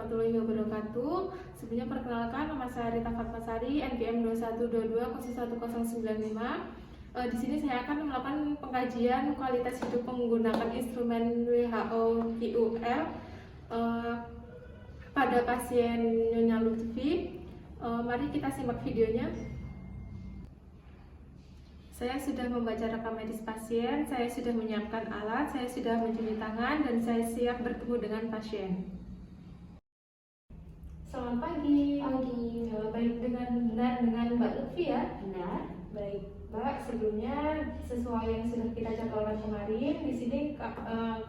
warahmatullahi wabarakatuh. Sebelumnya perkenalkan, nama saya Rita Fatmasari, NPM 21220195. Di sini saya akan melakukan pengkajian kualitas hidup menggunakan instrumen WHO QUL pada pasien Nyonya Lutfi. Mari kita simak videonya. Saya sudah membaca rekam medis pasien, saya sudah menyiapkan alat, saya sudah mencuci tangan, dan saya siap bertemu dengan pasien. Selamat pagi. Pagi. Baik, dengan Mbak Lutfi ya? Benar. Baik, Mbak. Sebelumnya sesuai yang sudah kita jadwalkan kemarin, di sini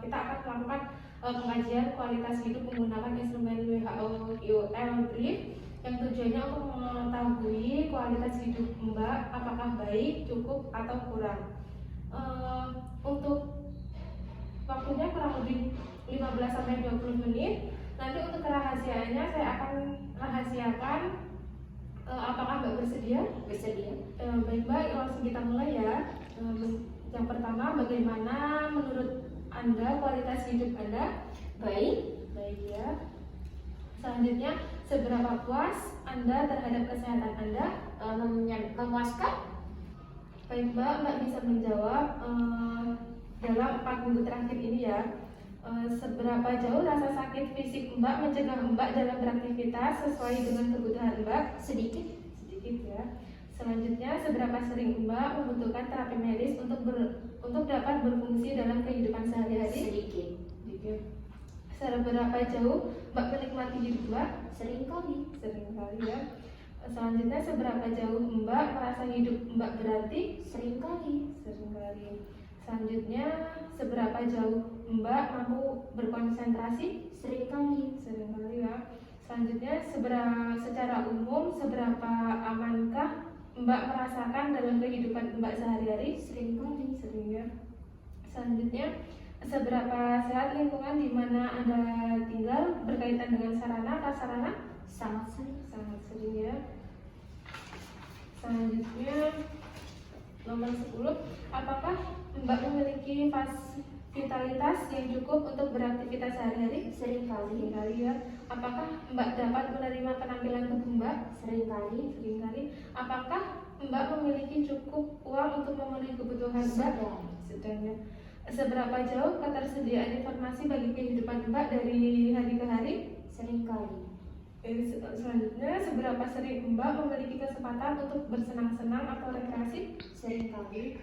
kita akan melakukan pengajian kualitas hidup menggunakan instrumen WHO QUL Brief, yang tujuannya untuk mengetahui kualitas hidup Mbak apakah baik, cukup, atau kurang. Untuk waktunya kurang lebih 15-20 menit. Nanti untuk kerahasiaannya saya akan rahasiakan. Apakah Mbak bersedia? Bersedia. Baik Mbak, langsung kita mulai ya. Yang pertama, bagaimana menurut Anda kualitas hidup Anda? Baik. Baik ya. Selanjutnya, seberapa puas Anda terhadap kesehatan Anda? Memuaskan. Baik Mbak bisa menjawab dalam 4 minggu terakhir ini ya. Seberapa jauh rasa sakit fisik Mbak mencegah Mbak dalam beraktivitas sesuai dengan kebutuhan Mbak? Sedikit ya. Selanjutnya, seberapa sering Mbak membutuhkan terapi medis untuk dapat berfungsi dalam kehidupan sehari-hari? Sedikit. Seberapa jauh Mbak menikmati hidup Mbak? Seringkali ya. Selanjutnya, seberapa jauh Mbak merasa hidup Mbak berarti? Seringkali. Selanjutnya, seberapa jauh Mbak mampu berkonsentrasi? Seringkali ya. Selanjutnya, secara umum seberapa amankah Mbak merasakan dalam kehidupan Mbak sehari-hari? Seringkali. ya. Selanjutnya, seberapa sehat lingkungan di mana Anda tinggal berkaitan dengan sarana prasarana? Sangat sering. Ya. Selanjutnya, nomor 10, apakah Mbak memiliki vitalitas yang cukup untuk beraktivitas sehari-hari? Seringkali. ya. Apakah Mbak dapat menerima penampilan tubuh Mbak? Seringkali. Apakah Mbak memiliki cukup uang untuk memenuhi kebutuhan Mbak? Sedang. ya. Seberapa jauh ketersediaan informasi bagi kehidupan Mbak dari hari ke hari? Seringkali. Selanjutnya, seberapa sering Mbak memiliki kesempatan untuk bersenang-senang atau rekreasi? Seringkali.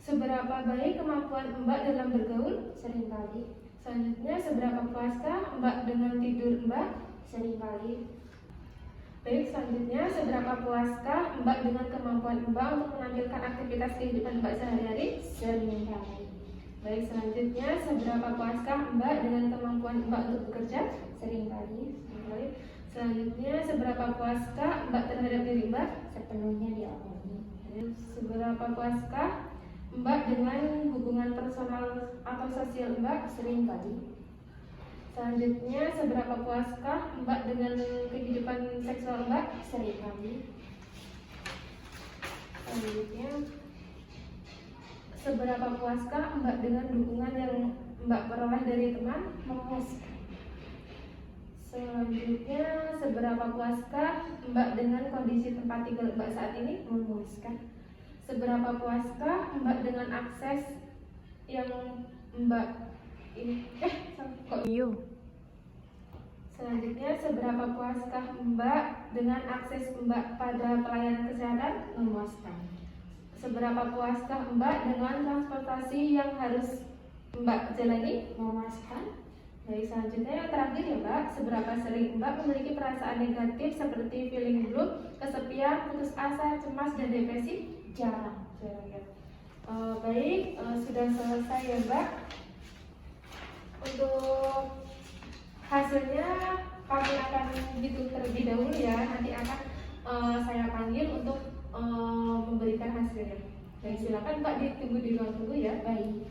Seberapa baik kemampuan Mbak dalam bergaul? Seringkali. Selanjutnya, seberapa puaskah Mbak dengan tidur Mbak? Seringkali. Baik, selanjutnya, seberapa puaskah Mbak dengan kemampuan Mbak untuk menampilkan aktivitas kehidupan Mbak sehari-hari? Seringkali. Baik, selanjutnya, seberapa puaskah Mbak dengan kemampuan Mbak untuk bekerja? Seringkali. Selanjutnya, seberapa puaskah Mbak terhadap diri Mbak? Sepenuhnya diakui. Seberapa puaskah Mbak dengan hubungan personal atau sosial Mbak? Seringkali. Selanjutnya, seberapa puaskah Mbak dengan kehidupan seksual Mbak? Seringkali. Selanjutnya, seberapa puaskah Mbak dengan dukungan yang Mbak peroleh dari teman? Memuaskan. Selanjutnya, seberapa puaskah Mbak dengan kondisi tempat tinggal Mbak saat ini? Memuaskan. Seberapa puaskah Mbak dengan akses yang Mbak Selanjutnya, seberapa puaskah Mbak dengan akses Mbak pada pelayanan kesehatan? Memuaskan. Seberapa puaskah Mbak dengan transportasi yang harus Mbak jalani? Memuaskan. Baik, selanjutnya yang terakhir ya Mbak, seberapa sering Mbak memiliki perasaan negatif seperti feeling blue, kesepian, putus asa, cemas, dan depresi? Jarang. ya. Baik, sudah selesai ya Mbak. Untuk hasilnya kami akan hitung terlebih dahulu ya. Nanti akan saya panggil untuk memberikan hasilnya. Baik, silakan Mbak ditunggu di ruang tunggu ya. Baik.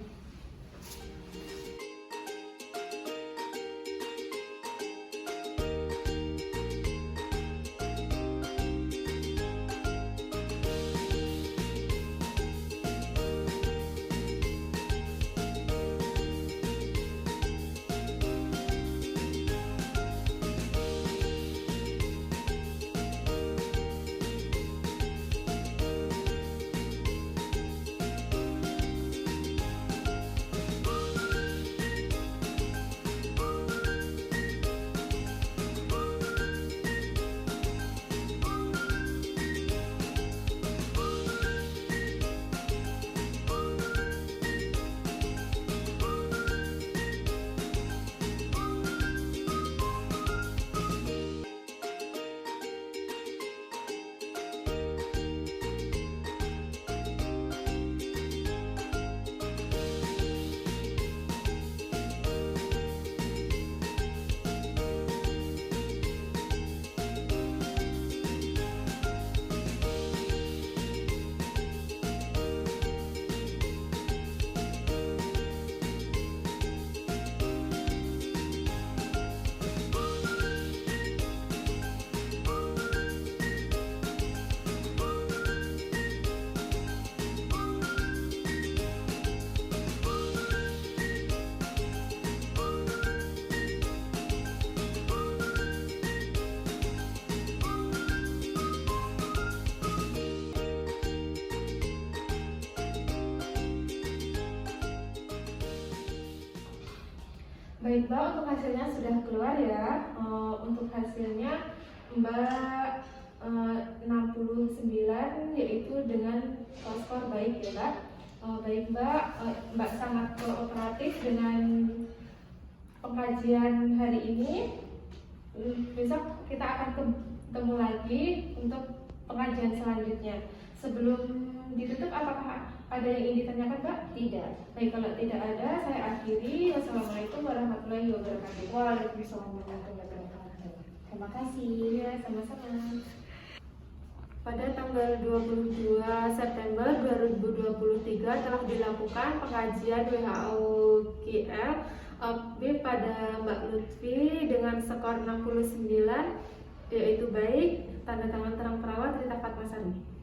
Baik Mbak, untuk hasilnya sudah keluar ya. Untuk hasilnya Mbak 69, yaitu dengan skor baik ya Mbak. Baik Mbak, Mbak sangat kooperatif dengan pengkajian hari ini. Besok kita akan ketemu lagi untuk pengajian selanjutnya. Sebelum ditutup, apakah ada yang ingin ditanyakan Mbak? Tidak. Baik, kalau tidak ada, saya akhiri. Wassalamualaikum warahmatullahi wabarakatuh. Waalaikumsalam warahmatullahi wabarakatuh. Terima kasih. Iya, sama-sama. Pada tanggal 22 September 2023 telah dilakukan pengajian WHO KL pada Mbak Lutfi dengan skor 69, yaitu baik, tanda tangan terang perawat Rita Fatmasari.